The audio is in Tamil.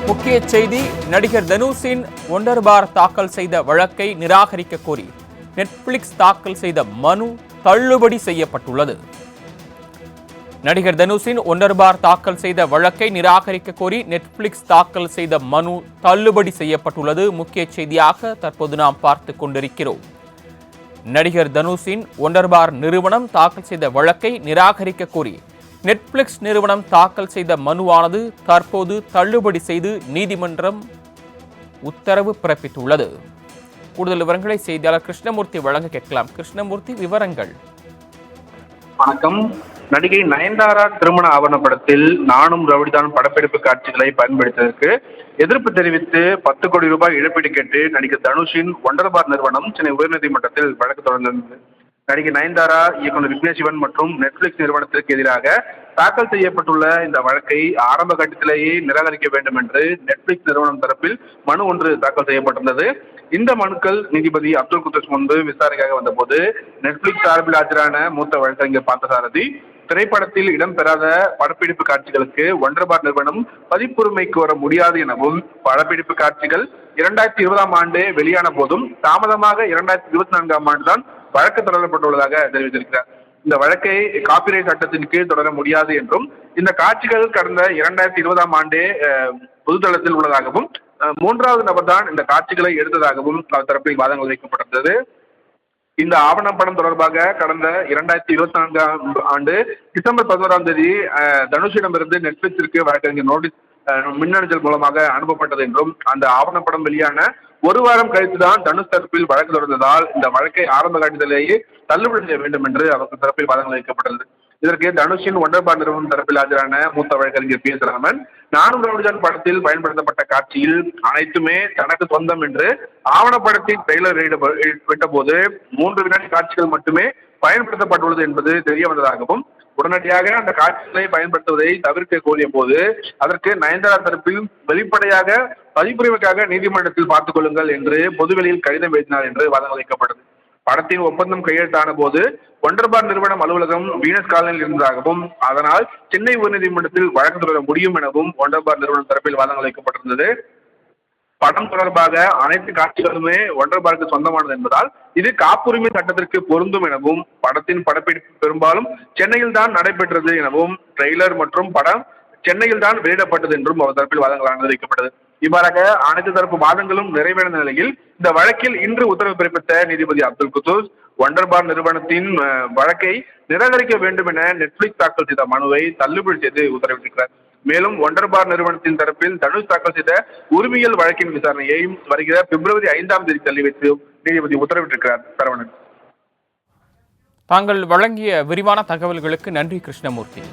முக்கிய செய்தி, நடிகர் தனுஷின் ஒண்டர் பார் தாக்கல் செய்த வழக்கை நிராகரிக்க கோரி நெட்ஃபிளிக்ஸ் தாக்கல் செய்த மனு தள்ளுபடி செய்யப்பட்டுள்ளது. நடிகர் தனுஷின் ஒண்டர் பார் தாக்கல் செய்த வழக்கை நிராகரிக்க கோரி நெட்ஃபிளிக்ஸ் தாக்கல் செய்த மனு தள்ளுபடி செய்யப்பட்டுள்ளது. முக்கிய செய்தியாக தற்போது நாம் பார்த்துக் கொண்டிருக்கிறோம். நடிகர் தனுஷின் ஒண்டர் பார் நிறுவனம் தாக்கல் செய்த வழக்கை நிராகரிக்க கோரி நெட்ஃபிளிக்ஸ் நிறுவனம் தாக்கல் செய்த மனுவானது தற்போது தள்ளுபடி செய்து நீதிமன்றம் உத்தரவு பிறப்பித்துள்ளது. கூடுதல் விவரங்களை செய்தியாளர் கிருஷ்ணமூர்த்தி வழங்க கேட்கலாம். கிருஷ்ணமூர்த்தி, விவரங்கள். வணக்கம். நடிகை நயன்தாரா திருமண ஆவணப்படத்தில் நானும் ரவுடிதான் படப்பிடிப்பு காட்சிகளை பயன்படுத்தியதற்கு எதிர்ப்பு தெரிவித்து 10 கோடி ரூபாய் இழப்பீடு கேட்டு நடிகர் தனுஷின் ஒண்டர் பார் நிறுவனம் சென்னை உயர்நீதிமன்றத்தில் வழக்கு தொடர்ந்தது. நடிகை நயன்தாரா, இயக்குநர் விக்னேஷ் சிவன் மற்றும் நெட்ஃபிளிக்ஸ் நிறுவனத்திற்கு எதிராக தாக்கல் செய்யப்பட்டுள்ள இந்த வழக்கை ஆரம்ப கட்டத்திலேயே நிராகரிக்க வேண்டும் என்று நெட்ஃபிளிக்ஸ் நிறுவனம் தரப்பில் மனு ஒன்று தாக்கல் செய்யப்பட்டிருந்தது. இந்த மனுக்கள் நீதிபதி அப்துல் குத்தஸ் முன்பு விசாரணைக்காக வந்தபோது நெட்ஃபிளிக்ஸ் சார்பில் ஆஜரான மூத்த வழக்கறிஞர் பார்த்தசாரதி, திரைப்படத்தில் இடம்பெறாத படப்பிடிப்பு காட்சிகளுக்கு ஒண்டர் பார் நிறுவனம் பதிப்புரிமை கோர முடியாது எனவும், படப்பிடிப்பு காட்சிகள் 2020ஆம் ஆண்டு வெளியான போதும் தாமதமாக 2024ஆம் ஆண்டுதான் வழக்கு தொடரப்பட்டுள்ளதாக தெரிவித்திருக்கிறார். இந்த வழக்கை காப்பிரைட் சட்டத்தின் கீழ் தொடர முடியாது என்றும், இந்த காட்சிகள் கடந்த 2020ஆம் ஆண்டே பொதுத்தளத்தில் உள்ளதாகவும், மூன்றாவது நபர் தான் இந்த காட்சிகளை எடுத்ததாகவும் தரப்பில் வாதங்கள் வைக்கப்பட்டிருந்தது. இந்த ஆவணப்படம் தொடர்பாக கடந்த 2024ஆம் ஆண்டு டிசம்பர் 11ஆம் தேதி தனுஷிடமிருந்து நெட்ஃபிளிக்ஸிற்கு வழக்கறிஞர் நோட்டீஸ் மின்னஞ்சல் மூலமாக அனுப்பப்பட்டது என்றும், அந்த ஆவணப்படம் வெளியான ஒரு வாரம் கழித்துதான் தனுஷ் தரப்பில் வழக்கு தொடர்ந்ததால் இந்த வழக்கை ஆரம்ப கட்டத்திலேயே தள்ளுபடி செய்ய வேண்டும் என்று அவர்கள் தரப்பில் வாதங்கள் வைக்கப்பட்டது. இதற்கு தனுஷின் ஒண்டர் பார் நிறுவனம் தரப்பில் ஆஜரான மூத்த வழக்கறிஞர் PS ராமன், நானும் ரவுடிதான் படத்தில் பயன்படுத்தப்பட்ட காட்சியில் அனைத்துமே தனக்கு சொந்தம் என்று ஆவணப்படத்தின் ட்ரெய்லர் விட்டபோது 3 வினாடி காட்சிகள் மட்டுமே பயன்படுத்தப்பட்டுள்ளது என்பது தெரிய வந்ததாகவும், உடனடியாக அந்த காட்சிகளை பயன்படுத்துவதை தவிர்க்க கோரிய போது அதற்கு நயன்தாரா தரப்பில் வெளிப்படையாக பதிப்புரிமைக்காக நீதிமன்றத்தில் பார்த்துக் கொள்ளுங்கள் என்று பொதுவெளியில் கடிதம் எழுதினார் என்று வாதங்கள் வைக்கப்பட்டது. படத்தின் ஒப்பந்தம் கையெழுத்தான போது ஒண்டர் பார் நிறுவனம் அலுவலகம் வீனஸ் காலனியில் இருந்ததாகவும், அதனால் சென்னை உயர்நீதிமன்றத்தில் வழக்கு தொடர முடியும் எனவும் ஒண்டர் பார் நிறுவனம் தரப்பில் வாதங்கள் வைக்கப்பட்டிருந்தது. படம் தொடர்பாக அனைத்து காட்சிகளுமே ஒண்டர் பாருக்கு சொந்தமானது என்பதால் இது காப்புரிமை சட்டத்திற்கு பொருந்தும் எனவும், படத்தின் படப்பிடிப்பு பெரும்பாலும் சென்னையில் தான் நடைபெற்றது எனவும், ட்ரெய்லர் மற்றும் படம் சென்னையில் தான் வெளியிடப்பட்டது என்றும் அவர் தரப்பில் வாதங்கள் அனுமதிக்கப்பட்டது. இவ்வாறாக அனைத்து தரப்பு வாதங்களும் நிறைவேறின நிலையில் இந்த வழக்கில் இன்று உத்தரவு பிறப்பித்த நீதிபதி அப்துல் குத்தூஸ் ஒண்டர் பார் நிறுவனத்தின் வழக்கை நிராகரிக்க வேண்டும் என நெட்ஃபிளிக்ஸ் தாக்கல் செய்த மனுவை தள்ளுபடி செய்து உத்தரவிட்டிருக்கிறார். மேலும் ஒண்டர் பார் நிறுவனத்தின் தரப்பில் தனுஷ் தாக்கல் செய்த உரிமையியல் வழக்கின் விசாரணையை வருகிற பிப்ரவரி 5ஆம் தேதி தள்ளி வைத்து நீதிபதி உத்தரவிட்டிருக்கிறார். சரவணன், தாங்கள் வழங்கிய விரிவான தகவல்களுக்கு நன்றி கிருஷ்ணமூர்த்தி.